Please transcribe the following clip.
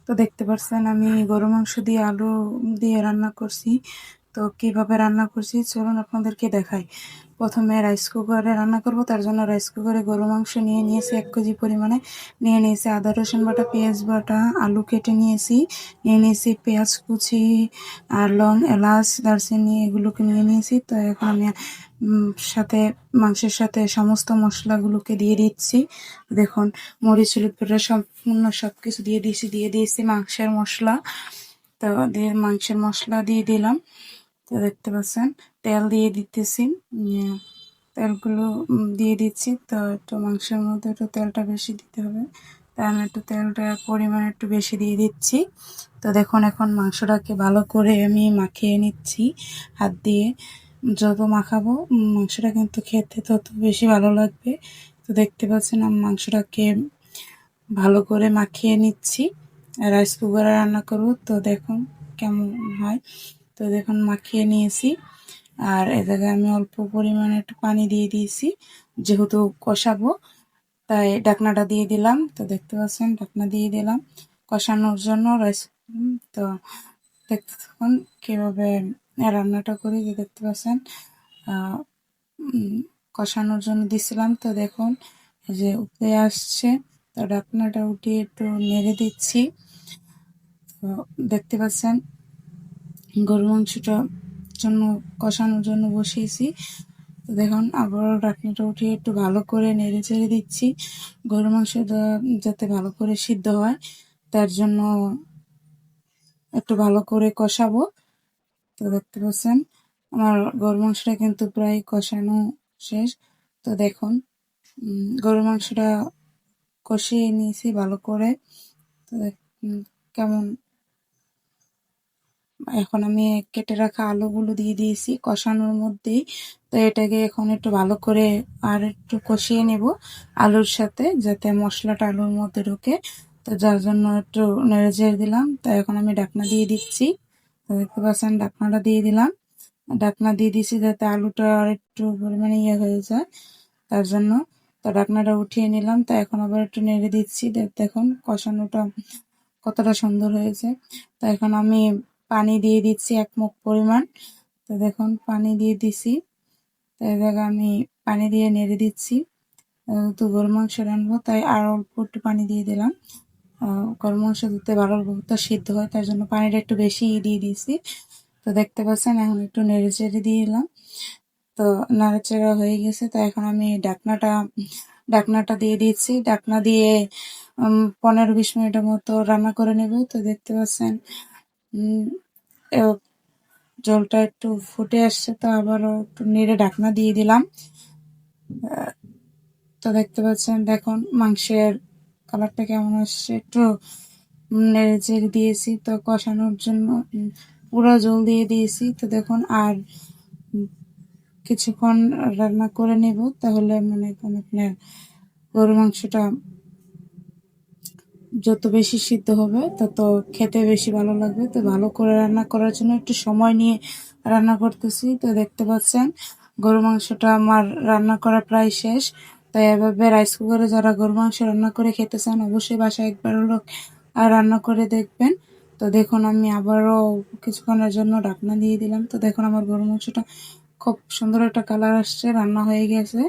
তো দেখতে পাচ্ছেন আমি গরু মাংস দিয়ে আলু দিয়ে রান্না করছি। তো কিভাবে রান্না করছি চলুন আপনাদেরকে দেখাই। প্রথমে রাইস কুকারে রান্না করব, তার জন্য রাইস কুকারে গরু মাংস নিয়ে নিয়েছি 1 কেজি পরিমাণে। নিয়ে নিয়েছি আদা রসুন বাটা, পেঁয়াজ বাটা, আলু কেটে নিয়েছি, নিয়ে নিয়েছি পেঁয়াজ কুচি আর লং, এলাচ, দারচিনি এগুলোকে নিয়ে নিয়েছি। তো এখন আমি সাথে মাংসের সাথে সমস্ত মশলাগুলোকে দিয়ে দিচ্ছি। দেখুন মরিচ, হলুদ পাউডার সম্পূর্ণ সবকিছু দিয়ে দিয়েছি মাংসের মশলা। তো দিয়ে মাংসের মশলা দিয়ে দিলাম। তো দেখতে পাচ্ছেন তেল দিয়ে দিতেছি। তেলগুলো দিয়ে দিচ্ছি। তো একটু মাংসের মধ্যে একটু তেলটা বেশি দিতে হবে, তাই আমি একটু তেলটা পরিমাণ একটু বেশি দিয়ে দিচ্ছি। তো দেখুন এখন মাংসটাকে ভালো করে আমি মাখিয়ে নিচ্ছি হাত দিয়ে। যত মাখাবো মাংসটা কিন্তু খেতে তত বেশি ভালো লাগবে। তো দেখতে পাচ্ছেন আমি মাংসটাকে ভালো করে মাখিয়ে নিচ্ছি। রাইস কুকারে রান্না করব, তো দেখুন কেমন হয়। তো দেখুন মাখিয়ে নিয়েছি। আর এ জায়গায় আমি অল্প পরিমাণে একটু পানি দিয়ে দিয়েছি, যেহেতু কষাবো তাই ঢাকনাটা দিয়ে দিলাম। তো দেখতে পাচ্ছেন ঢাকনা দিয়ে দিলাম কষানোর জন্য রাইস। তো দেখতে থাকুন কীভাবে রান্নাটা করি। যে দেখতে পাচ্ছেন কষানোর জন্য দিছিলাম। তো দেখুন যে উপরে আসছে, তো ঢাকনাটা উঠিয়ে একটু নেড়ে দিচ্ছি। তো দেখতে পাচ্ছেন গরু মাংসটা জন্য কষানোর জন্য বসিয়েছি। তো দেখুন আবারও ঢাকনাটা উঠিয়ে একটু ভালো করে নেড়ে চেড়ে দিচ্ছি। গরু মাংসটা যাতে ভালো করে সিদ্ধ হয় তার জন্য একটু ভালো করে কষাবো। তো দেখতে পাচ্ছেন আমার গরু মাংসটা কিন্তু প্রায় কষানো শেষ। তো দেখুন গরু মাংসটা কষিয়ে নিয়েছি ভালো করে। তো কেমন এখন আমি কেটে রাখা আলুগুলো দিয়ে দিয়েছি কষানোর মধ্যেই। তো এটাকে এখন একটু ভালো করে আর একটু কষিয়ে নেব আলুর সাথে, যাতে মশলাটা আলুর মধ্যে ঢোকে। তো যার জন্য একটু নেড়ে চেড়ে দিলাম। তো এখন আমি ঢাকনা দিয়ে দিচ্ছি। তো দেখতে পাচ্ছেন ঢাকনাটা দিয়ে দিলাম। ঢাকনা দিয়ে দিচ্ছি যাতে আলুটা আর একটু পরিমাণে হয়ে যায় তার জন্য। তো ঢাকনাটা উঠিয়ে নিলাম। তো এখন আবার একটু নেড়ে দিচ্ছি। দেখুন কষানোটা কতটা সুন্দর হয়েছে। তো এখন আমি পানি দিয়ে দিচ্ছি 1 মুখ পরিমাণ। তো দেখুন পানি দিয়ে দিছি। তো এই জায়গায় আমি পানি দিয়ে নেড়ে দিচ্ছি। তো গরু মাংস রানবো তাই আর অল্প একটু পানি দিয়ে দিলাম। গরু মাংস দিতে ভালো সিদ্ধ হয়, তার জন্য পানিটা একটু বেশি দিয়ে দিয়েছি। তো দেখতে পাচ্ছেন এখন একটু নেড়ে চেড়ে দিয়ে দিলাম। তো নাড়াচাড়া হয়ে গেছে। তো এখন আমি ঢাকনাটা দিয়ে দিচ্ছি। ঢাকনা দিয়ে 15-20 মিনিটের মতো রান্না করে নেব। তো দেখতে পাচ্ছেন জলটা একটু ফুটে আসছে। তো আবারও একটু নেড়ে ঢাকনা দিয়ে দিলাম। তো দেখতে পাচ্ছেন দেখুন মাংসের কালারটা কেমন আসছে। একটু নেড়ে চেড়ে দিয়েছি তো কষানোর জন্য পুরো জল দিয়ে দিয়েছি। তো দেখুন আর কিছুক্ষণ রান্না করে নেব, তাহলে মনে করেন আপনার গরু মাংসটা যত বেশি সিদ্ধ হবে তত খেতে বেশি ভালো লাগবে। তো ভালো করে রান্না করার জন্য একটু সময় নিয়ে রান্না করতেছি। তো দেখতে পাচ্ছেন গরু মাংসটা আমার রান্না করা প্রায় শেষ। তাই এভাবে রাইস কুকারে যারা গরু মাংস রান্না করে খেতে চান অবশ্যই বাসায় একবার হলো রান্না করে দেখবেন। তো দেখুন আমি আবারও কিছুক্ষণের জন্য ঢাকনা দিয়ে দিলাম। তো দেখুন আমার গরু মাংসটা খুব সুন্দর একটা কালার আসছে, রান্না হয়ে গেছে।